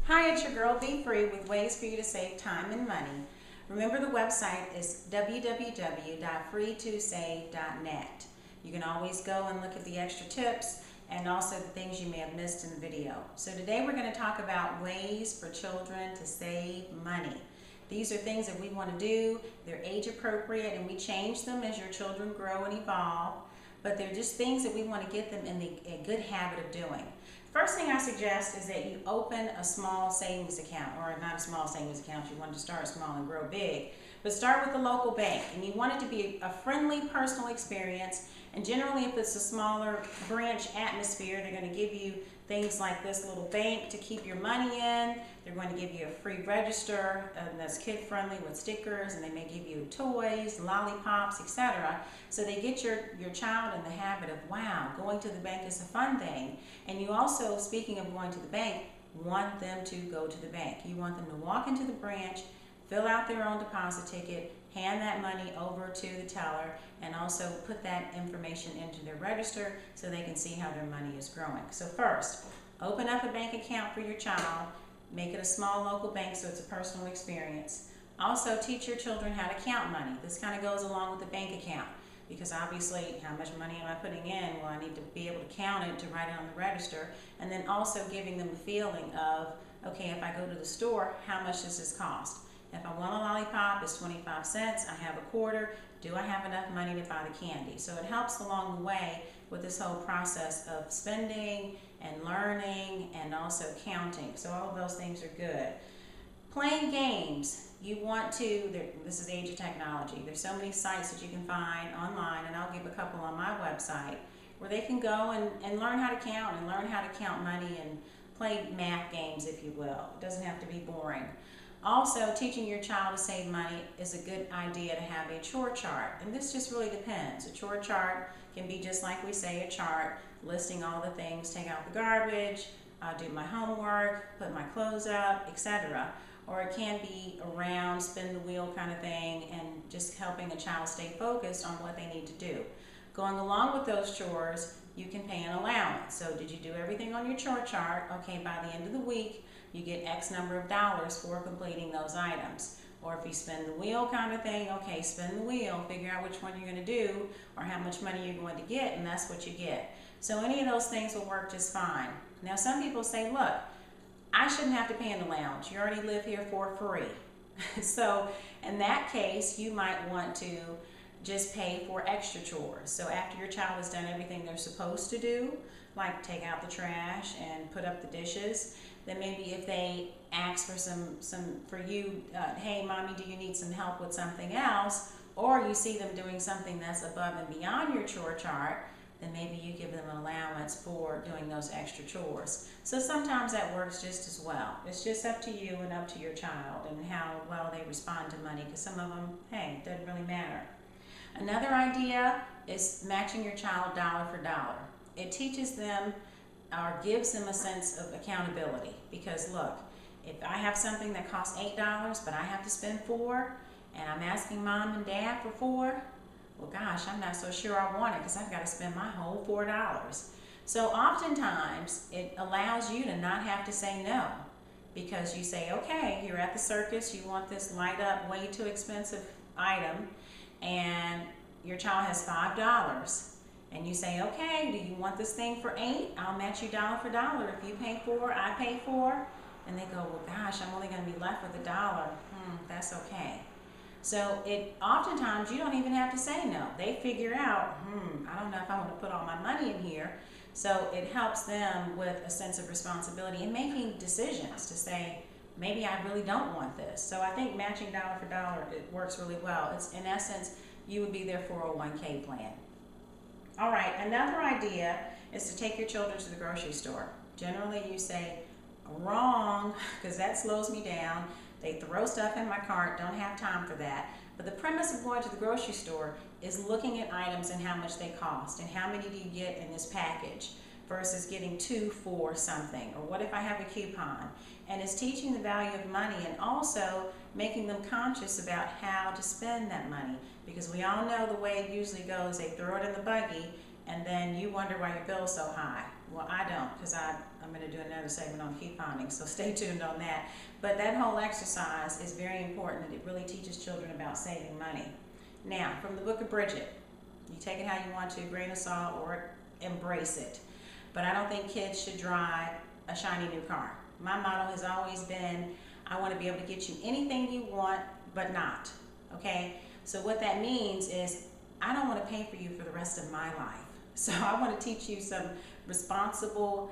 Hi, it's your girl B.FREE with ways for you to save time and money. Remember, the website is www.free2save.net. You can always go and look at the extra tips and also the things you may have missed in the video. So today we're going to talk about ways for children to save money. These are things that we want to do. They're age appropriate and we change them as your children grow and evolve. But they're just things that we want to get them in a good habit of doing. First thing I suggest is that you open a small savings account, or not a small savings account, you want to start small and grow big, but start with the local bank, and you want it to be a friendly personal experience. And generally, if it's a smaller branch atmosphere, they're going to give you things like this little bank to keep your money in. They're going to give you a free register that's kid friendly with stickers, and they may give you toys, lollipops, etc. So they get your child in the habit of, wow, going to the bank is a fun thing. And you also, speaking of going to the bank, want them to go to the bank. You want them to walk into the branch, fill out their own deposit ticket, hand that money over to the teller, and also put that information into their register so they can see how their money is growing. So first, open up a bank account for your child. Make it a small local bank so it's a personal experience. Also, teach your children how to count money. This kind of goes along with the bank account, because obviously, how much money am I putting in? Well, I need to be able to count it to write it on the register, and then also giving them the feeling of, okay, if I go to the store, how much does this cost? If I want a lollipop, it's 25 cents. I have a quarter. Do I have enough money to buy the candy? So it helps along the way with this whole process of spending and learning and also counting. So all of those things are good. Playing games. You want to, this is the age of technology. There's so many sites that you can find online, and I'll give a couple on my website, where they can go and learn how to count and learn how to count money and play math games, if you will. It doesn't have to be boring. Also, teaching your child to save money is a good idea to have a chore chart. And this just really depends. A chore chart can be just like we say, a chart listing all the things, take out the garbage, do my homework, put my clothes up, etc. Or it can be around spin the wheel kind of thing and just helping a child stay focused on what they need to do. Going along with those chores, you can pay an allowance. So did you do everything on your chore chart? Okay, by the end of the week, you get X number of dollars for completing those items. Or if you spin the wheel kind of thing, okay, spin the wheel, figure out which one you're going to do or how much money you're going to get, and that's what you get. So any of those things will work just fine. Now some people say, look, I shouldn't have to pay an allowance. You already live here for free. So in that case, you might want to just pay for extra chores. So after your child has done everything they're supposed to do, like take out the trash and put up the dishes, then maybe if they ask for hey mommy, do you need some help with something else, or you see them doing something that's above and beyond your chore chart, then maybe you give them an allowance for doing those extra chores. So sometimes that works just as well. It's just up to you and up to your child and how well they respond to money, because some of them, hey, it doesn't really matter. Another idea is matching your child dollar for dollar. It teaches them or gives them a sense of accountability, because look, if I have something that costs $8 but I have to spend $4 and I'm asking mom and dad for $4, well gosh, I'm not so sure I want it because I've got to spend my whole $4. So oftentimes it allows you to not have to say no, because you say, okay, you're at the circus, you want this light up way too expensive item, and your child has $5. And you say, okay, do you want this thing for $8? I'll match you dollar for dollar. If you pay $4, I pay $4. And they go, well, gosh, I'm only going to be left with $1. That's okay. So oftentimes you don't even have to say no. They figure out, I don't know if I want to put all my money in here. So it helps them with a sense of responsibility and making decisions to say, maybe I really don't want this. So I think matching dollar for dollar, it works really well. It's, in essence, you would be their 401k plan. All right, another idea is to take your children to the grocery store. Generally, you say, wrong, because that slows me down. They throw stuff in my cart, don't have time for that. But the premise of going to the grocery store is looking at items and how much they cost and how many do you get in this package versus getting 2 for something. Or what if I have a coupon? And it's teaching the value of money and also making them conscious about how to spend that money. Because we all know the way it usually goes, they throw it in the buggy and then you wonder why your bill's so high. Well, I don't, because I'm I'm going to do another segment on couponing, so stay tuned on that. But that whole exercise is very important, and it really teaches children about saving money. Now, from the book of Bridget, you take it how you want to, grain of salt, or embrace it. But I don't think kids should drive a shiny new car. My motto has always been, I want to be able to get you anything you want, but not. Okay? So what that means is, I don't want to pay for you for the rest of my life. So I want to teach you some responsible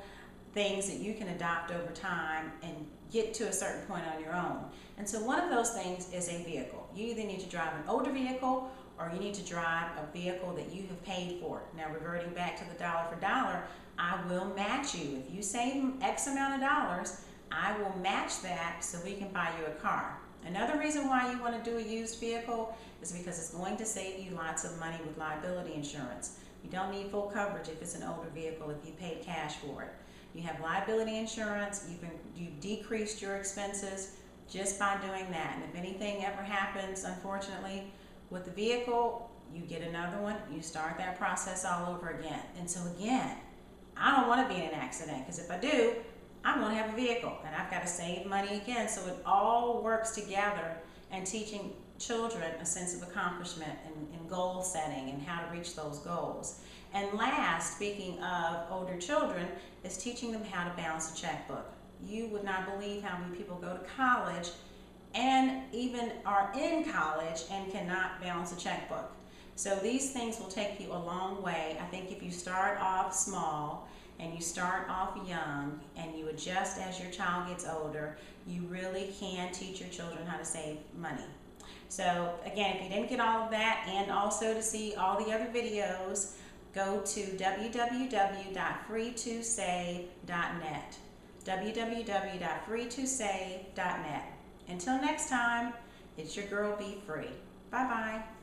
things that you can adopt over time and get to a certain point on your own. And so one of those things is a vehicle. You either need to drive an older vehicle, or you need to drive a vehicle that you have paid for. Now, reverting back to the dollar for dollar, I will match you. If you save X amount of dollars, I will match that so we can buy you a car. Another reason why you want to do a used vehicle is because it's going to save you lots of money with liability insurance. You don't need full coverage if it's an older vehicle if you paid cash for it. You have liability insurance, you've decreased your expenses just by doing that. And if anything ever happens, unfortunately, with the vehicle, you get another one, you start that process all over again. And so again, I don't want to be in an accident, because if I do, I'm going to have a vehicle and I've got to save money again. So it all works together, and teaching children a sense of accomplishment and goal setting and how to reach those goals. And last, speaking of older children, is teaching them how to balance a checkbook. You would not believe how many people go to college and even are in college and cannot balance a checkbook. So these things will take you a long way. I think if you start off small and you start off young and you adjust as your child gets older, you really can teach your children how to save money. So again, if you didn't get all of that, and also to see all the other videos, go to www.free2save.net. www.free2save.net. Until next time, it's your girl B.FREE. Bye-bye.